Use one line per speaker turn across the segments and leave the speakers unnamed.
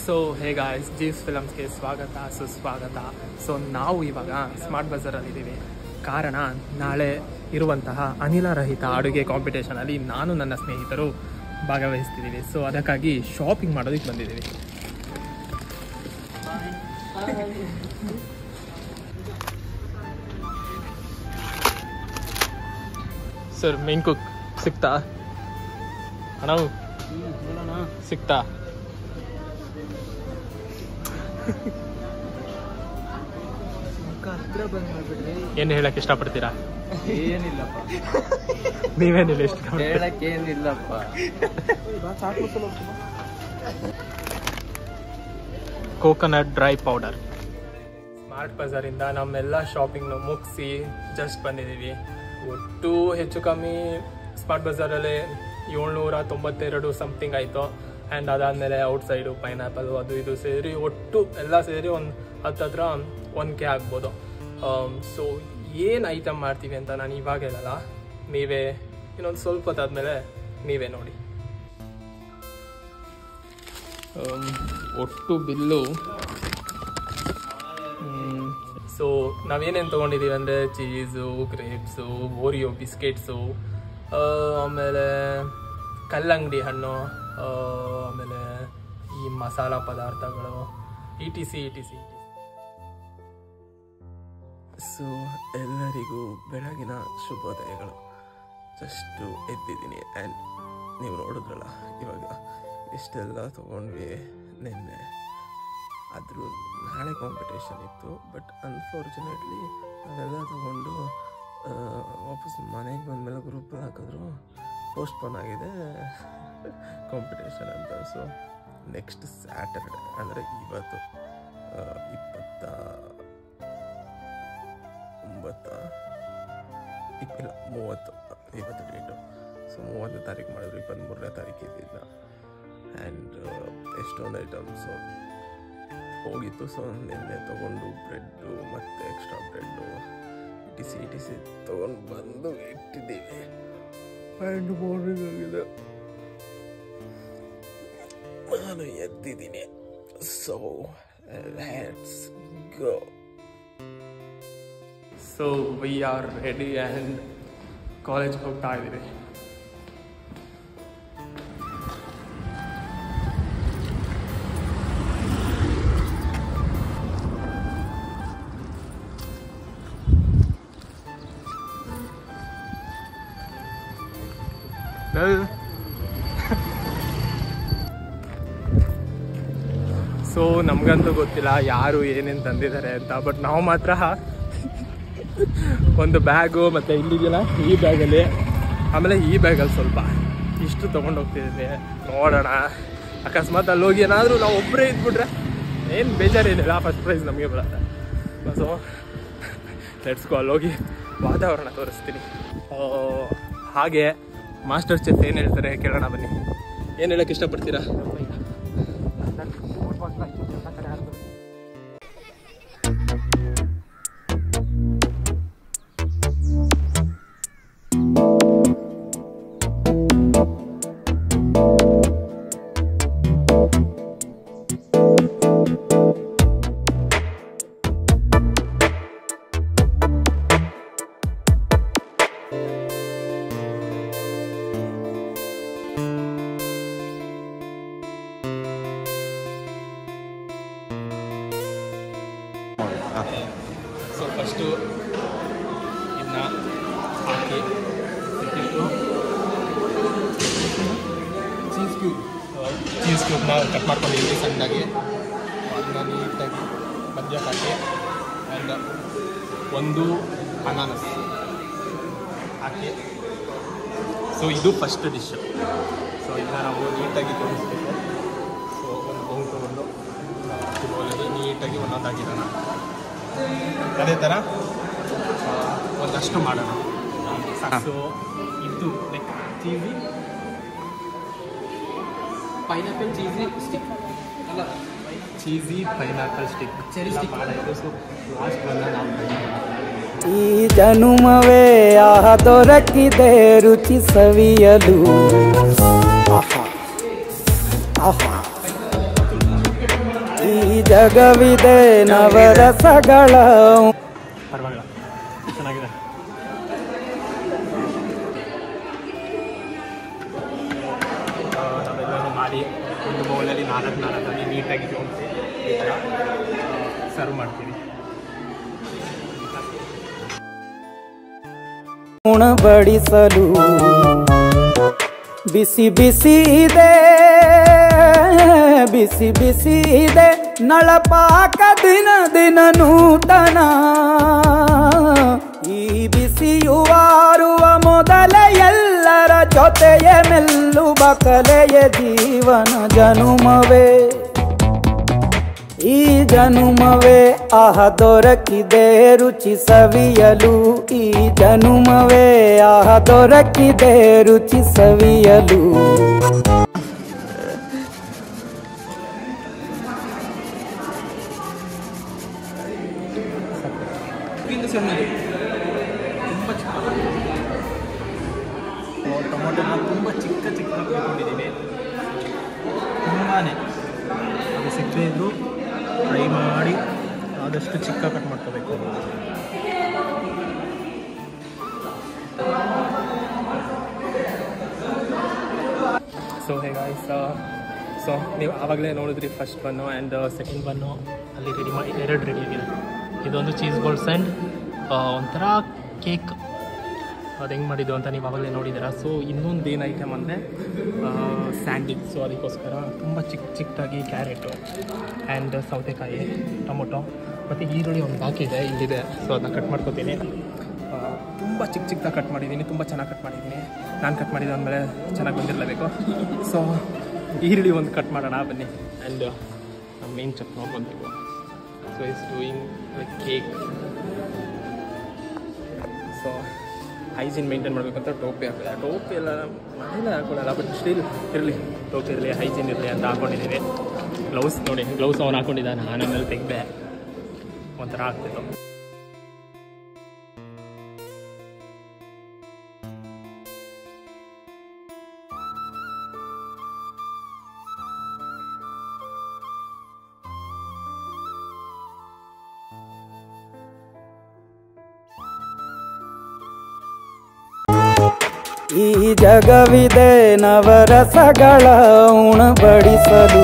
So hey guys, Jews ಫಿಲಮ್ಸ್ಗೆ ಸ್ವಾಗತ ಸುಸ್ವಾಗತ. So ನಾವು ಇವಾಗ ಸ್ಮಾರ್ಟ್ ಬಜಾರಲ್ಲಿದ್ದೀವಿ. ಕಾರಣ, ನಾಳೆ ಇರುವಂತಹ ಅನಿಲ ರಹಿತ ಅಡುಗೆ ಕಾಂಪಿಟೇಷನಲ್ಲಿ ನಾನು ನನ್ನ ಸ್ನೇಹಿತರು ಭಾಗವಹಿಸ್ತಿದ್ದೀವಿ. ಸೊ ಅದಕ್ಕಾಗಿ ಶಾಪಿಂಗ್ ಮಾಡೋದಕ್ಕೆ ಬಂದಿದ್ದೀವಿ. ಸರ್, ಮೇನ್ ಕುಕ್ ಸಿಗ್ತಾ ಅಣ್ಣ? ಸಿಗ್ತಾ? ಏನು ಹೇಳಕ್ ಇಷ್ಟಪಡ್ತೀರಾ?
ಏನಿಲ್ಲಪ್ಪ,
ನೀವೇನಿಲ್ಲ ಇಷ್ಟ
ಹೇಳಕ್ ಏನಿಲ್ಲಪ್ಪ.
Coconut dry powder. ಸ್ಮಾರ್ಟ್ ಬಜಾರಿಂದ ನಮ್ಮೆಲ್ಲ ಶಾಪಿಂಗ್ನ ಮುಗಿಸಿ ಜಸ್ಟ್ ಬಂದಿದ್ದೀವಿ. ಒಟ್ಟು ಹೆಚ್ಚು ಕಮ್ಮಿ ಸ್ಮಾರ್ಟ್ ಬಜಾರಲ್ಲಿ 792 ಸಮಥಿಂಗ್ ಆಯಿತು. ಆ್ಯಂಡ್ ಅದಾದಮೇಲೆ ಔಟ್ಸೈಡು ಪೈನಾಪಲ್ ಅದು ಇದು ಸೇರಿ ಒಟ್ಟು ಎಲ್ಲ ಸೇರಿ ಒಂದು ಹತ್ತಿರ 1K ಆಗ್ಬೋದು. ಸೊ ಏನು ಐಟಮ್ ಮಾಡ್ತೀವಿ ಅಂತ ನಾನು ಇವಾಗ ಹೇಳಲ್ಲ, ನೀವೇ ಇನ್ನೊಂದು ಸ್ವಲ್ಪ ಹೊತ್ತಾದ್ಮೇಲೆ ನೀವೇ ನೋಡಿ. ಒಟ್ಟು ಬಿಲ್ಲು ಸೊ ನಾವೇನೇನು ತೊಗೊಂಡಿದ್ದೀವಿ ಅಂದರೆ ಚೀಸು, ಗ್ರೇಪ್ಸು, ಓರಿಯೋ ಬಿಸ್ಕೆಟ್ಸು, ಆಮೇಲೆ ಕಲ್ಲಂಗಡಿ ಹಣ್ಣು, ಆಮೇಲೆ ಈ ಮಸಾಲ ಪದಾರ್ಥಗಳು ಇ ಟಿ ಸಿ. ಸೊ ಎಲ್ಲರಿಗೂ ಬೆಳಗಿನ ಶುಭೋದಯಗಳು. ಜಸ್ಟು ಎದ್ದಿದ್ದೀನಿ. ಆ್ಯಂಡ್ ನೀವು ನೋಡಿದ್ರಲ್ಲ ಇವಾಗ ಇಷ್ಟೆಲ್ಲ ತೊಗೊಂಡ್ವಿ. ನಿನ್ನೆ ಆದರೂ ನಾಳೆ ಕಾಂಪಿಟೇಷನ್ ಇತ್ತು, ಬಟ್ ಅನ್ಫಾರ್ಚುನೇಟ್ಲಿ ಅದೆಲ್ಲ ತೊಗೊಂಡು ವಾಪಸ್ ಮನೆಗೆ ಬಂದಮೇಲೆ ಗ್ರೂಪಲ್ಲಿ ಹಾಕಿದ್ರು ಪೋಸ್ಟ್ಪೋನ್ ಆಗಿದೆ ಕಾಂಪಿಟೇಷನ್ ಅಂತ. ಸೊ ನೆಕ್ಸ್ಟ್ ಸ್ಯಾಟರ್ಡೆ ಅಂದರೆ ಇವತ್ತು 30 ಇವತ್ತು ಡೇಟು. ಸೊ 30ನೇ ತಾರೀಕು ಮಾಡಿದ್ರು, 23ನೇ ತಾರೀಕು ಇದ್ದಿದ್ದ. ಆ್ಯಂಡ್ ಎಷ್ಟೊಂದು ಐಟಮ್ಸು ಹೋಗಿತ್ತು. ಸೊ ನಿನ್ನೆ ತೊಗೊಂಡು ಬ್ರೆಡ್ಡು ಮತ್ತು extra bread E T C ತೊಗೊಂಡು ಬಂದು ಇಟ್ಟಿದ್ದೀವಿ. ಆ್ಯಂಡ್ ಮಾರ್ನಿಂಗ್ ಆಗಿದೆ, ನಾನು ಎದ್ದಿದ್ದೀನಿ. So let's go. So we are ready and ಕಾಲೇಜ್ಗೆ ಹೋಗ್ತಾ ಇದ್ದೀವಿ. ಸೊ ನಮಗಂತೂ ಗೊತ್ತಿಲ್ಲ ಯಾರು ಏನೇನು ತಂದಿದ್ದಾರೆ ಅಂತ, ಬಟ್ ನಾವು ಮಾತ್ರ ಒಂದು ಬ್ಯಾಗು ಮತ್ತು ಇಲ್ಲಿದೆಯಲ್ಲ ಈ ಬ್ಯಾಗಲ್ಲಿ, ಆಮೇಲೆ ಈ ಬ್ಯಾಗಲ್ಲಿ ಸ್ವಲ್ಪ ಇಷ್ಟು ತೊಗೊಂಡು ಹೋಗ್ತಿದ್ದೀವಿ. ನೋಡೋಣ, ಅಕಸ್ಮಾತ್ ಅಲ್ಲಿ ಹೋಗಿ ಏನಾದರೂ ನಾವು ಒಬ್ಬರೇ ಇದ್ಬಿಟ್ರೆ ಏನು ಬೇಜಾರೇನಿಲ್ಲ, ಫಸ್ಟ್ ಪ್ರೈಸ್ ನಮಗೆ ಬರುತ್ತೆ. ಸೊ ಲೆಟ್ಸ್ ಗೋ. ಅಲ್ಲಿ ಹೋಗಿ ವಾತಾವರಣ ತೋರಿಸ್ತೀನಿ. ಹಾಗೆ ಮಾಸ್ಟರ್ ಚೆಫ್ ಏನು ಹೇಳ್ತಾರೆ ಕೇಳೋಣ ಬನ್ನಿ. ಏನು ಹೇಳೋಕ್ಕೆ ಇಷ್ಟಪಡ್ತೀರಾ? ಸೊ ಫಸ್ಟು ಇದನ್ನ ಹಾಕಿ ಸಿಕ್ಕಿತ್ತು ಚೀಸ್ ಕ್ಯೂಬ್ನ ಕಟ್ ಮಾಡ್ಕೊಂಡಿದ್ದೀವಿ ಸಣ್ಣದಾಗಿ. ಅದನ್ನ ನೀಟಾಗಿ ಮಧ್ಯ ಹಾಕಿ ಆ್ಯಂಡ್ ಒಂದು ಅನಾನಸ್ ಹಾಕಿ. ಸೊ ಇದು ಫಸ್ಟ್ ಡಿಶ್ಶು. ಸೊ ಇದನ್ನ ನಾವು ನೀಟಾಗಿ ತೋರಿಸ್ಬೇಕು. ಸೊ ಒಂದು ಬೌಲ್ ತೊಗೊಂಡು ಬೌಲಲ್ಲಿ ನೀಟಾಗಿ ಒಂದೊಂದಾಗಿರೋಣ. ಅದೇ ಥರ ಒಂದಷ್ಟು ಮಾಡೋಣ. ಸೊ ಇದು like cheesy
pineapple cheesy stick ಅಲ್ಲ,
cheesy pineapple stick
cherry stick
ಮಾಡೋದು. ಸೊ ಲಾಸ್ಟ್ ಬಂದ ನಾವು
ಈ ಜನುಮವೇ ಆಹ ದೊರಕಿದೆ ರುಚಿ ಸವಿಯಲು. ಆಹಾ ಆಹಾ ಜಗವಿದೆ ನವರಸಗಳ.
ಪರವಾಗಿಲ್ಲ, ಚೆನ್ನಾಗಿದೆ. ನಾವೆಲ್ಲನೂ ಮಾಡಿ ಒಂದು ಬೌಲಲ್ಲಿ 4 ನೀಟಾಗಿ ಜೋಡಿಸಿ ಈ ಥರ ಸರ್ವ್ ಮಾಡ್ತೀವಿ.
ಉಣಬಡಿಸಲು ಬಿಸಿ ಬಿಸಿ ಇದೆ, ಬಿಸಿ ಬಿಸಿ ಇದೆ ನಳಪಾಕ ದಿನ ದಿನ ನೂತನ. ಈ ಬಿಸಿಯುವಾರುವ ಮೊದಲೇ ಎಲ್ಲರ ಜೊತೆಯೇ ಮೆಲ್ಲುವ ಕಲೆಯ ಜೀವನ ಜನುಮವೇ. ಈ ಜನುಮವೇ ಆಹ ದೊರಕಿದೆ ರುಚಿ ಸವಿಯಲು. ಈ ಜನುಮವೇ ಆಹ ದೊರಕಿದೆ ರುಚಿ ಸವಿಯಲು.
ಟೊಮೊಟೊನ ತುಂಬ ಚಿಕ್ಕ ಚಿಕ್ಕದಾಗಿ ಹಾಕೊಂಡಿದ್ದೀನಿ. ತುಂಬಾ ಅದು ಸಿಕ್ಕದೇ ಇದ್ದರೂ ಫ್ರೈ ಮಾಡಿ ಆದಷ್ಟು ಚಿಕ್ಕ ಕಟ್ ಮಾಡ್ಕೋಬೇಕು. ಸೊ ಹೇಗಾಯ್ತು. ಸೊ ನೀವು ಆವಾಗಲೇ ನೋಡಿದ್ರಿ first bun and second bun ಅಲ್ಲಿ ಎರಡು ರೆಡಿ ಆಗಿದೆ. ಇದೊಂದು ಚೀಸ್ ಬಾಲ್ಸ್ ಆ್ಯಂಡ್ ಒಂಥರ ಕೇಕ್. ಅದು ಹೆಂಗೆ ಮಾಡಿದ್ದು ಅಂತ ನೀವು ಆವಾಗಲೇ ನೋಡಿದ್ದೀರಾ. ಸೊ ಇನ್ನೊಂದು ಏನು ಐಟಮ್ ಅಂದರೆ ಸ್ಯಾಂಡ್ವಿಚ್. ಸೊ ಅದಕ್ಕೋಸ್ಕರ ತುಂಬ ಚಿಕ್ಕದಾಗಿ ಕ್ಯಾರೆಟು ಆ್ಯಂಡ್ ಸೌತೆಕಾಯಿ, ಟೊಮೊಟೊ ಮತ್ತು ಈರುಳ್ಳಿ ಒಂದು ಬಾಕಿದೆ ಇಲ್ಲಿದೆ. ಸೊ ಅದನ್ನ ಕಟ್ ಮಾಡ್ಕೊತೀನಿ. ತುಂಬ ಚಿಕ್ಕದಾಗಿ ಕಟ್ ಮಾಡಿದ್ದೀನಿ, ತುಂಬ ಚೆನ್ನಾಗಿ ಕಟ್ ಮಾಡಿದ್ದೀನಿ. ನಾನು ಕಟ್ ಮಾಡಿದ್ದು ಅಂದಮೇಲೆ ಚೆನ್ನಾಗಿ ಬಂದಿರಲೇಬೇಕು. ಸೊ ಈರುಳ್ಳಿ ಒಂದು ಕಟ್ ಮಾಡೋಣ ಬನ್ನಿ. ಆ್ಯಂಡ್ ನಮ್ಮ ಮೇನ್ ಚೆಕ್ ನೋಡ್ಕೊಬೇಕು. So is doing like cake. So hygiene maintain ಮಾಡಬೇಕಂತ ಟೋಪಿ ಹಾಕಿದೆ. ಟೋಪಿ ಎಲ್ಲ ಮನೇಲೆ ಹಾಕೊಳ್ಳಲ್ಲ, ಬಟ್ ಸ್ಟಿಲ್ ಇರಲಿ, ಟೋಪಿ ಇರಲಿ, ಹೈಜೀನ್ ಇರಲಿ ಅಂತ ಹಾಕ್ಕೊಂಡಿದ್ದೀನಿ. ಗ್ಲೌಸ್ ನೋಡಿ, ಗ್ಲೌಸ್ ಅವನು ಹಾಕ್ಕೊಂಡಿದ್ದಾನೆ, ನಾನು ಆಮೇಲೆ ತೆಗೆದೆ. ಒಂಥರ ಆಗ್ತಿತ್ತು.
ಈ ಜಗವಿದೆ ನವರಸಗಳ ಉಣಬಡಿಸಲು.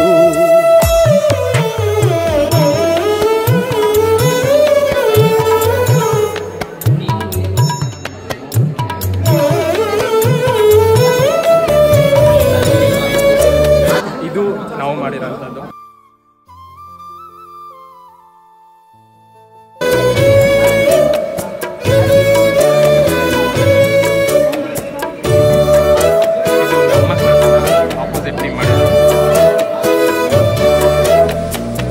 ಇದು ನಾವು ಮಾಡಿರೋಂಥದ್ದು.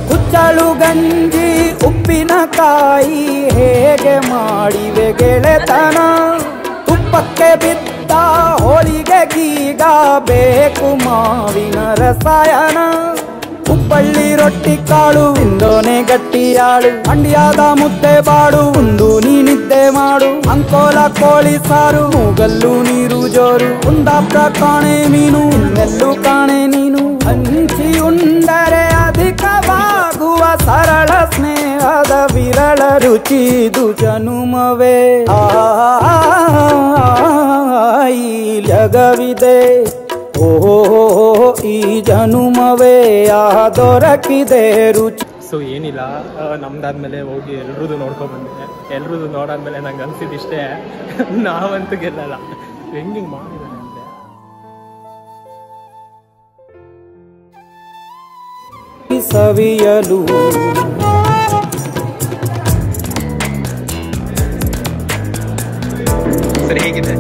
ಕುಚ್ಚಳು ಗಂಜಿ ಉಪ್ಪಿನಕಾಯಿ ಹೇಗೆ ಮಾಡಿವೆ ಗೆಳೆತನ. ತುಪ್ಪಕ್ಕೆ ಬಿದ್ದ ಹೋಳಿಗೆ ಗೀಗ ಬೇಕು ಮಾವಿನ ರಸಾಯನ. ಹುಬ್ಬಳ್ಳಿ ರೊಟ್ಟಿ ಕಾಳು ಇಂದೋನೆ ಗಟ್ಟಿಯಾಳು. ಮಂಡ್ಯದ ಮುದ್ದೆ ಬಾಡು ಉಂಡು ನೀನಿದ್ದೆ ಮಾಡು. ಅಂಕೋಲ ಕೋಳಿ ಸಾರು ಮೂಗಲ್ಲು ನೀರು ಜೋರು. ಕುಂದಾಪುರ ಕಾಣೆ ಮೀನು ಇನ್ನೆಲ್ಲೂ ಕಾಣೆ ನೀನು. ಹಂಚಿ ಉಂಡರೆ ಅಧಿಕವಾಗುವ ಸರಳ ಸ್ನೇಹದ ವಿರಳ ರುಚಿದು ಜನುಮವೇ. ಈ ಜಗವಿದೆ ಓಹೋ ಈ ಜನುಮವೇ ದೊರಕಿದೆ ರುಚಿ.
ಸೊ ಏನಿಲ್ಲ, ನಮ್ದಾದ್ಮೇಲೆ ಹೋಗಿ ಎಲ್ರದ್ದು ನೋಡ್ಕೊಬಂದೆ. ಎಲ್ರದ್ದು ನೋಡಾದ್ಮೇಲೆ ನಂಗೆ ಅನ್ಸಿದ್ದಿಷ್ಟೇ, ನಾವಂತೂ ಗೆಲ್ಲಲ್ಲ. ಹೆಂಗೆ ಮಾಡಿದ್ದಾರೆ ಅಂದರೆ
ಸವಿಯಲು.
ಸರಿ, ಹೇಗಿದೆ?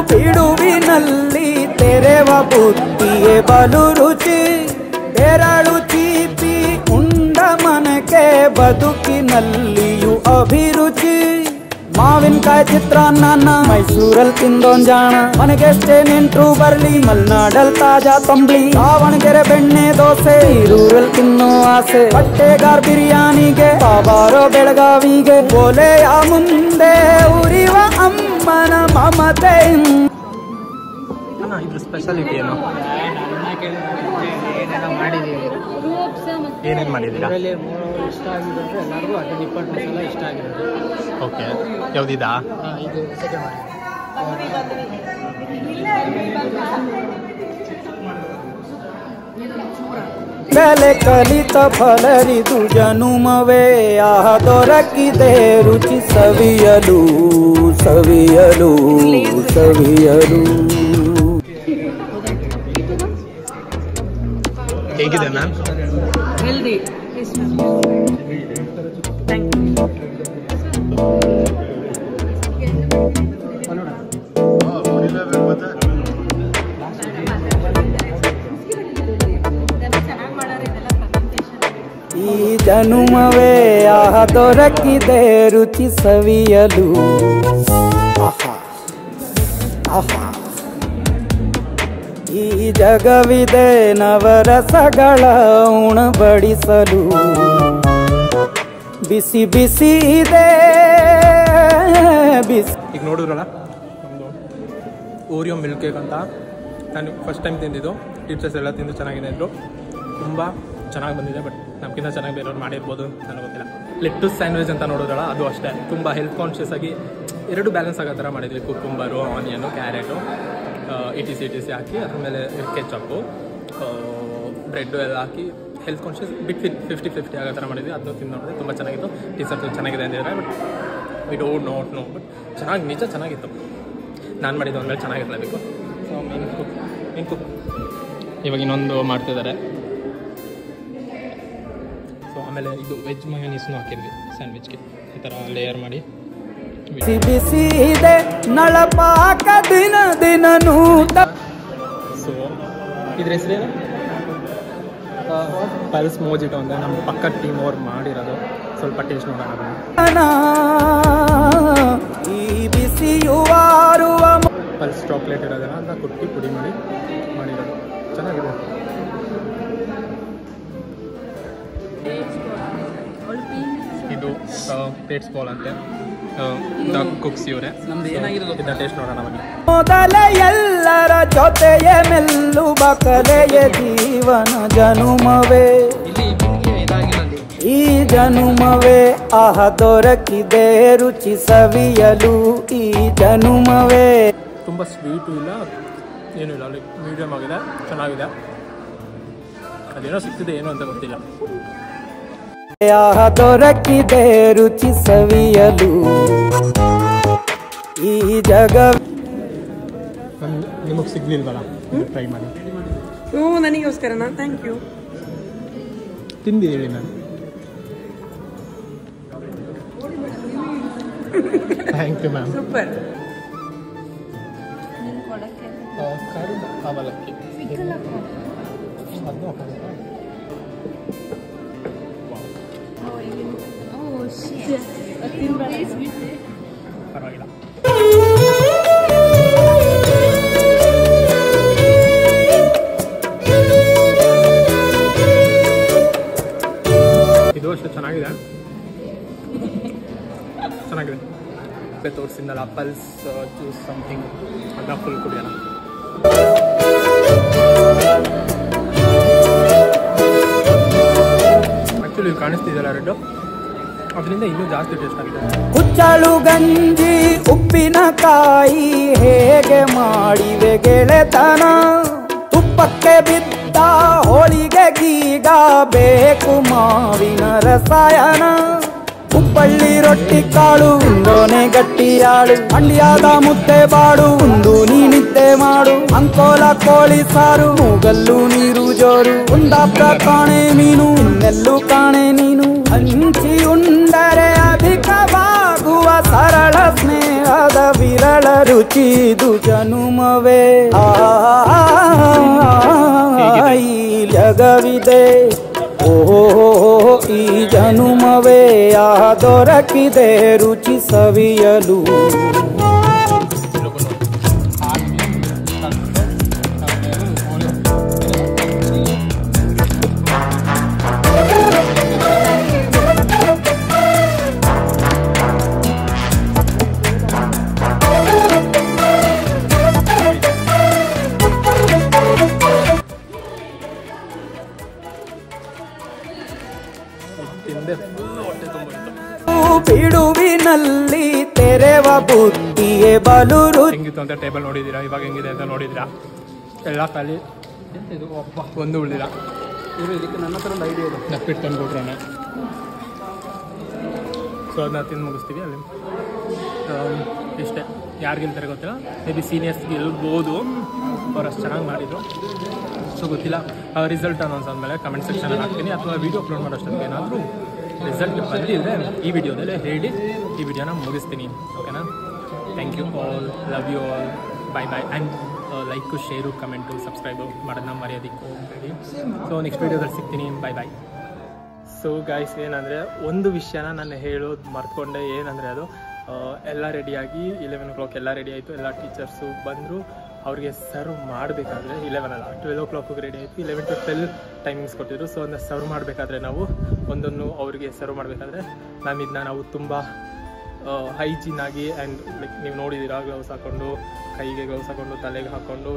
ಬಿಡುವಿನಲ್ಲಿ ತೆರೆವ ಬುತ್ತಿಯೇ ಬಲು ರುಚಿ. ಬೆರಳು ಚೀಪಿ ಉಂಡ ಮನಕ್ಕೆ ಬದುಕಿನಲ್ಲಿಯೂ ಅಭಿರುಚಿ. ಮಾವಿನಕಾಯಿ ಚಿತ್ರಾನ್ನ ಮೈಸೂರಲ್ಲಿ ತಿಂದೋನ್ ಜಾಣ ಮನೆಗೆಷ್ಟೇ ನೆಂಟ್ರು ಬರ್ಲಿ ಮಲ್ನಾಡಲ್ ತಾಜಾ ತಂಬ್ಳಿ ದಾವಣಗೆರೆ ಬೆಣ್ಣೆ ದೋಸೆ ಈರೂರಲ್ಲಿ ತಿನ್ನೋ ಆಸೆ ಬಟ್ಟೆಗಾರ್ ಬಿರಿಯಾನಿಗೆ ಬಾಬಾರೋ ಬೆಳಗಾವಿಗೆ ಬೋಲೆಯ ಮುಂದೆ ಉರಿವ ಅಮ್ಮನ ಮಮತೆ
ಇದ್ರ ಸ್ಪೆಷಾಲಿಟಿ ಏನು ಏನೇನು ಮಾಡಿದ್ದೀರಾ
ಇಷ್ಟ ಆಗಿದೆ ಅಂದರೆ ಎಲ್ಲರಿಗೂ ಅದೇ ಡಿಪಾರ್ಟ್ಮೆಂಟ್ ಎಲ್ಲ ಇಷ್ಟ ಆಗಿರೋದು.
ಓಕೆ ಯಾವುದಿದಾ
ಇದು ಸೆಕೆಂಡ್
ಬೆಲೆ ಕಲಿತ ಫಲರಿದು ಜನುಮವೇ ಆಹ ದೊರಕಿದೆ ರುಚಿ ಸವಿಯಲು ಸವಿಯಲು ಸವಿಯಲು.
ಹೇಗಿದೆ ಮ್ಯಾಮ್?
ಹೆಲ್ದಿ.
ಈ ಜನುಮವೇ ಆಹ ದೊರಕಿದೆ ರುಚಿ ಸವಿಯಲು. ಈ ಜಗವಿದೆ ನವರಸಗಳ ಉಣಬಡಿಸಲು ಬಿಸಿ ಬಿಸಿ ಇದೆ ಬಿಸಿ.
ಈಗ ನೋಡಿದ್ರಲ್ಲ ಒಂದು ಓರಿಯೋ ಮಿಲ್ಕ್ ಕೇಕ್ ಅಂತ ನಾನು ಫಸ್ಟ್ ಟೈಮ್ ತಿಂದಿದ್ದು. ಟೀಚರ್ಸ್ ಎಲ್ಲ ತಿಂದು ಚೆನ್ನಾಗಿದೆ ಅಂದರು. ತುಂಬ ಚೆನ್ನಾಗಿ ಬಂದಿದೆ. ಬಟ್ ನಮಗಿಂತ ಚೆನ್ನಾಗಿ ಬೇರೆಯವ್ರು ಮಾಡಿರ್ಬೋದು, ನನಗೆ ಗೊತ್ತಿಲ್ಲ. ಲೆಟ್ಟಸ್ ಸ್ಯಾಂಡ್ವಿಚ್ ಅಂತ ನೋಡಿದ್ರಲ್ಲ ಅದು ಅಷ್ಟೇ ತುಂಬ ಹೆಲ್ತ್ ಕಾನ್ಷಿಯಸ್ ಆಗಿ ಎರಡು ಬ್ಯಾಲೆನ್ಸ್ ಆಗೋ ಥರ ಮಾಡಿದ್ವಿ. ಕುಕ್ಕುಂಬರು, ಆನಿಯನು, ಕ್ಯಾರೆಟು, ಇಟಿಸಿ ಹಾಕಿ ಅದ್ರ ಮೇಲೆ ಕೆಚಪ್ಪು, ಬ್ರೆಡ್ಡು ಎಲ್ಲ ಹಾಕಿ ಹೆಲ್ತ್ ಕಾನ್ಷಿಯಸ್ ಬಿಟ್ವೀನ್ 50-50 ಆಗೋ ಥರ ಮಾಡಿದ್ವಿ. ಅದನ್ನು ತಿಂದು ನೋಡಿದ್ರೆ ತುಂಬ ಚೆನ್ನಾಗಿತ್ತು. ಟೀಚರ್ಸ್ ಚೆನ್ನಾಗಿದೆ ಅಂದಿದ್ದಾರೆ. But we don't know but ಚೆನ್ನಾಗಿ ನಿಜ ಚೆನ್ನಾಗಿತ್ತು. ನಾನು ಮಾಡಿದ್ದು ಅಂದಮೇಲೆ ಚೆನ್ನಾಗಿರಲೇಬೇಕು. ಸೊ ಮೀನ್ ಕುಕ್ ಇವಾಗ ಇನ್ನೊಂದು ಮಾಡ್ತಿದ್ದಾರೆ. ಸೊ ಆಮೇಲೆ ಇದು ವೆಜ್ ಮಯೋನೀಸ್ನು ಹಾಕಿದ್ವಿ ಸ್ಯಾಂಡ್ವಿಚ್ಗೆ. ಈ ಥರ ಲೇಯರ್ ಮಾಡಿ
ಬಿಸಿ ಬಿಸಿ ಇದೆ ನಳಪಾಕ ದಿನ ದಿನ ನೂತ.
ಸೊ ಇದ್ರ ಹೆಸರೇನು? ಪಲ್ಸ್ ಮೋಜಿಟೋ ಅಂದರೆ ನಮ್ಮ ಪಕ್ಕದ ಟೀಮ್ ಅವ್ರು ಮಾಡಿರೋದು. ಸ್ವಲ್ಪ ಟೇಸ್ಟ್ ನೋಡೋಣ.
ಈ ಬಿಸಿಯುವಾರುವ
ಪಲ್ಸ್ ಚಾಕ್ಲೇಟ್ ಇರೋದನ್ನ ಅಂತ ಕುಟ್ಟಿ ಪುಡಿ ಮಾಡಿ ಮಾಡಿರೋದು. ಚೆನ್ನಾಗಿದೆ. ಇದು ಪೇಟ್ಸ್ ಬಾಲ್ ಅಂತೆ. ಕುಕ್ಸ್ ಇವರೇ.
ನಮ್ದು ಏನಾಗಿರೋದು
ಇದನ್ನ ಟೇಸ್ಟ್ ನೋಡೋಣ ಬನ್ನಿ.
ಮೊದಲ ಎಲ್ಲರ ಜೊತೆಯ ಮೆಲ್ಲುವ ಕಲೆಯ ಜೀವನ ಜನುಮವೇ
ಇಲ್ಲಿ ಇದಾಗಿರೋದು.
ಈ ಜನುಮವೇ ಆಹ ದೊರಕಿದೆ ರುಚಿ ಸವಿಯಲು. ಈ ಜನುಮವೇ
ತುಂಬ ಸ್ವೀಟು ಇಲ್ಲ, ಏನೂ ಇಲ್ಲ, ಲೈಕ್ ಮೀಡಿಯಮ್ ಆಗಿದೆ, ಚೆನ್ನಾಗಿದೆ. ಅದೇನೋ ಸಿಗ್ತಿದೆ ಏನೋ ಅಂತ ಗೊತ್ತಿಲ್ಲ.
ಆಹ ದೊರಕಿದೆ ರುಚಿ ಸವಿಯಲು. ಈ ಜಗ
ನಿಮಗೆ ಸಿಗ್ಲಿಲ್ವಲ್ಲ, ಟ್ರೈ ಮಾಡಿ.
ನನಗೋಸ್ಕರನಾ? Thank you.
ತಿಂದು ಹೇಳಿ ನಾನು. Thank you ma'am.
ಸೂಪರ್.
ಕಾರು ಅವಲಕ್ಕಿ ಅದು ಪರವಾಗಿಲ್ಲ. ಇದು ಅಷ್ಟು ಚೆನ್ನಾಗಿದೆ. ತೋರಿಸಿದ್ನಲ್ಲ ಪಲ್ಸ್ ಜ್ಯೂಸ್ ಸಮಥಿಂಗ್, ಅದನ್ನ ಫುಲ್ ಕುಡಿಯೋಣ. ಆ್ಯಕ್ಚುಲಿ ಕಾಣಿಸ್ತಿದೆಯಲ್ಲ ರೆಡ್ಡು, ಅದರಿಂದ ಇನ್ನೂ ಜಾಸ್ತಿ ಟೇಸ್ಟ್ ಆಗಿದೆ.
ಕುಚ್ಚಳು ಗಂಜಿ ಉಪ್ಪಿನಕಾಯಿ ಹೇಗೆ ಮಾಡಿವೆ ಗೆಳೆತನ. ತುಪ್ಪಕ್ಕೆ ಬಿದ್ದ ಹೋಳಿಗೆ ಗೀಗ ಬೇಕು ಮಾವಿನ ರಸಾಯನ. ಉಪ್ಪಳ್ಳಿ ರೊಟ್ಟಿ ಕಾಳು ಉಂಡೋನೆ ಗಟ್ಟಿಯಾಳು. ಮಂಡ್ಯದ ಮುದ್ದೆ ಬಾಡು ಉಂಡು ನೀನಿದ್ದೆ ಮಾಡು. ಅಂಕೋಲ ಕೋಳಿ ಸಾರು ಮೂಗಲ್ಲು ನೀರು ಜೋರು. ಕುಂದಾಪುರ ಕಾಣೆ ಮೀನು ಇನ್ನೆಲ್ಲೂ ಕಾಣೆ ನೀನು. ಹಂಚಿ ಉಂಡರೆ ಅಧಿಕವಾಗುವ ಸರಳ ಸ್ನೇಹದ ವಿರಳ ರುಚಿದು ಜನುಮವೇ. ಈ ಜಗವಿದೆ ಓ ಈ ಜನುಮವೇ ಆಹ ದೊರಕಿದೆ ರುಚಿ ಸವಿಯಲು. ಬಿಡುವಿನಲ್ಲಿ ತೆರೆವ ಬುದ್ಧಿಯೇ ಬಲುರು.
ಹೆಂಗಿತ್ತು ಅಂತ ಟೇಬಲ್ ನೋಡಿದ್ದೀರಾ, ಇವಾಗ ಹೆಂಗಿದೆ ಅಂತ ನೋಡಿದ್ದೀರಾ. ಎಲ್ಲ ಖಾಲಿ, ಇದು ಒಂದು ಉಳಿದಿಲ್ಲ.
ಇದಕ್ಕೆ ನನ್ನ ಹತ್ರ ಒಂದು ಐಡಿಯಾ ಇದೆ,
ನಪ್ಪಿಟ್ಟು ತಂದುಕೊಟ್ರೆ ಸೊ ಅದನ್ನ ತಿಂದು ಮುಗಿಸ್ತೀವಿ ಅಲ್ಲಿ. ಇಷ್ಟೇ, ಯಾರು ಗೆಲ್ತಾರೆ ಗೊತ್ತಿಲ್ಲ, ಮೇ ಬಿ ಸೀನಿಯರ್ಸ್ ಗೆಲ್ಬೋದು, ಅವ್ರು ಅಷ್ಟು ಚೆನ್ನಾಗಿ ಮಾಡಿದ್ರು. ಸೊ ಗೊತ್ತಿಲ್ಲ, ರಿಸಲ್ಟ್ ಅನೌನ್ಸ್ ಆದಮೇಲೆ ಕಮೆಂಟ್ ಸೆಕ್ಷನಲ್ಲಿ ಹಾಕ್ತೀನಿ, ಅಥವಾ ವೀಡಿಯೋ ಅಪ್ಲೋಡ್ ಮಾಡೋಷ್ಟೊತ್ತಿಗೆ ಏನಾದರೂ ರಿಸಲ್ಟ್ ಬಂದಿದ್ರೆ ಈ ವಿಡಿಯೋದಲ್ಲೇ ಹೇಳಿ ಈ ವಿಡಿಯೋನ ಮುಗಿಸ್ತೀನಿ. ಓಕೆನಾ? Thank you all, love you all, bye bye. And like, share, comment, subscribe ಮಾಡೋದನ್ನ ಮರ್ಯಾದಕ್ಕೆ ಹೋಗ್ಬೇಡಿ. ಸೊ ನೆಕ್ಸ್ಟ್ ವಿಡಿಯೋದಲ್ಲಿ ಸಿಗ್ತೀನಿ. ಬಾಯ್ ಬಾಯ್. ಸೊ ಗೈಸ್, ಏನಂದರೆ ಒಂದು ವಿಷಯನ ನಾನು ಹೇಳೋದು ಮರ್ತ್ಕೊಂಡೆ. ಏನಂದರೆ ಅದು ಎಲ್ಲ ರೆಡಿಯಾಗಿ 11 o'clock ಎಲ್ಲ ರೆಡಿ ಆಯಿತು. ಎಲ್ಲ ಟೀಚರ್ಸು ಬಂದರು. ಅವ್ರಿಗೆ ಸರ್ವ್ ಮಾಡಬೇಕಾದ್ರೆ 11 ಅಲ್ಲ 12 o'clock ರೆಡಿ ಆಯಿತು. 11 to 12 ಟೈಮಿಂಗ್ಸ್ ಕೊಟ್ಟಿದ್ರು. ಸೊ ಅದನ್ನ ಸರ್ವ್ ಮಾಡಬೇಕಾದ್ರೆ ನಾವು ಒಂದನ್ನು ಅವ್ರಿಗೆ ಸರ್ವ್ ಮಾಡಬೇಕಾದ್ರೆ ನಾವು ತುಂಬ ಹೈಜೀನ್ ಆಗಿ ಆ್ಯಂಡ್ ಲೈಕ್ ನೀವು ನೋಡಿದ್ದೀರಾ, ಗ್ಲೌಸ್ ಹಾಕ್ಕೊಂಡು, ಕೈಗೆ ಗ್ಲೌಸ್ ಹಾಕ್ಕೊಂಡು, ತಲೆಗೆ ಹಾಕ್ಕೊಂಡು,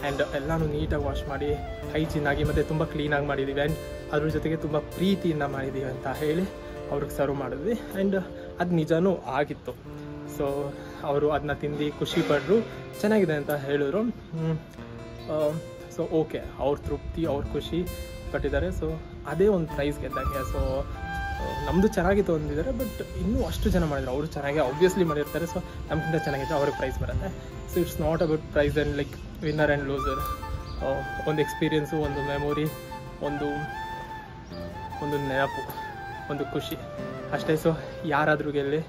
ಆ್ಯಂಡ್ ಎಲ್ಲನೂ ನೀಟಾಗಿ ವಾಶ್ ಮಾಡಿ ಹೈಜೀನ್ ಆಗಿ ಮತ್ತು ತುಂಬ ಕ್ಲೀನಾಗಿ ಮಾಡಿದ್ದೀವಿ. ಆ್ಯಂಡ್ ಅದ್ರ ಜೊತೆಗೆ ತುಂಬ ಪ್ರೀತಿಯಿಂದ ಮಾಡಿದ್ದೀವಿ ಅಂತ ಹೇಳಿ ಅವ್ರಿಗೆ ಸರ್ವ್ ಮಾಡಿದ್ವಿ. ಆ್ಯಂಡ್ ಅದು ನಿಜವೂ ಆಗಿತ್ತು. ಸೊ ಅವರು ಅದನ್ನ ತಿಂದು ಖುಷಿ ಪಟ್ಟರು, ಚೆನ್ನಾಗಿದೆ ಅಂತ ಹೇಳಿದ್ರು. ಸೊ ಓಕೆ, ಅವ್ರ ತೃಪ್ತಿ, ಅವ್ರ ಖುಷಿ ಪಟ್ಟಿದ್ದಾರೆ. ಸೊ ಅದೇ ಒಂದು ಪ್ರೈಸ್ ಗೆದ್ದಂಗೆ. ಸೊ ನಮ್ಮದು ಚೆನ್ನಾಗಿತ್ತು ಅಂದಿದ್ದಾರೆ, ಬಟ್ ಇನ್ನೂ ಅಷ್ಟು ಜನ ಮಾಡಿದ್ರು. ಅವರು ಚೆನ್ನಾಗಿ ಆಬ್ವಿಯಸ್ಲಿ ಮಾಡಿರ್ತಾರೆ. ಸೊ ನಮಗಿಂತ ಚೆನ್ನಾಗಿತ್ತು, ಅವ್ರಿಗೆ ಪ್ರೈಸ್ ಬರುತ್ತೆ. So it's not about prize and like winner and loser. ಒಂದು ಎಕ್ಸ್ಪೀರಿಯೆನ್ಸು, ಒಂದು ಮೆಮೊರಿ, ಒಂದು ನೆನಪು, ಒಂದು ಖುಷಿ ಅಷ್ಟೇ. ಸೊ ಯಾರಾದರೂ ಗೆಲ್ಲಿ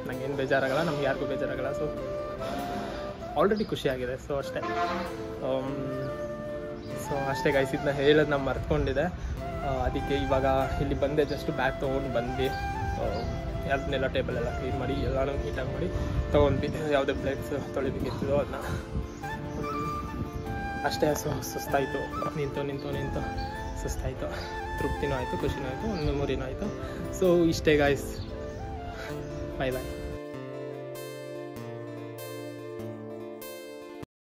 ನನಗೇನು ಬೇಜಾರಾಗಲ್ಲ, ನಮ್ಗೆ ಯಾರಿಗೂ ಬೇಜಾರಾಗಲ್ಲ. ಸೊ ಆಲ್ರೆಡಿ ಖುಷಿಯಾಗಿದೆ. ಸೊ ಅಷ್ಟೇ. ಸೊ ಅಷ್ಟೇ ಗೈಸ್, ಇದನ್ನ ಹೇಳೋದು ನಾನು ಮರ್ತ್ಕೊಂಡಿದ್ದೆ. ಅದಕ್ಕೆ ಇವಾಗ ಇಲ್ಲಿ ಬಂದೆ, ಜಸ್ಟ್ ಬ್ಯಾಗ್ ತೊಗೊಂಡು ಬಂದು ಅದನ್ನೆಲ್ಲ ಟೇಬಲೆಲ್ಲ ಕ್ಲೀನ್ ಮಾಡಿ ಎಲ್ಲನೂ ನೀಟಾಗಿ ಮಾಡಿ ತೊಗೊಂಡ್ವಿ. ಯಾವುದೇ ಪ್ಲೇಟ್ಸ್ ತೊಳಿಬೇಕಿತ್ತು ಅದನ್ನ. ಅಷ್ಟೇ. ಸೊ ಸುಸ್ತಾಯಿತು, ನಿಂತು ಸುಸ್ತಾಯಿತು. ತೃಪ್ತಿನೂ ಆಯಿತು, ಖುಷಿನೂ ಆಯಿತು, ಒಂದು ಮೆಮೊರಿನೂ ಆಯಿತು. ಸೊ ಇಷ್ಟೇ ಗಾಯ್ಸ್, ಬಾಯ್ ಬಾಯ್.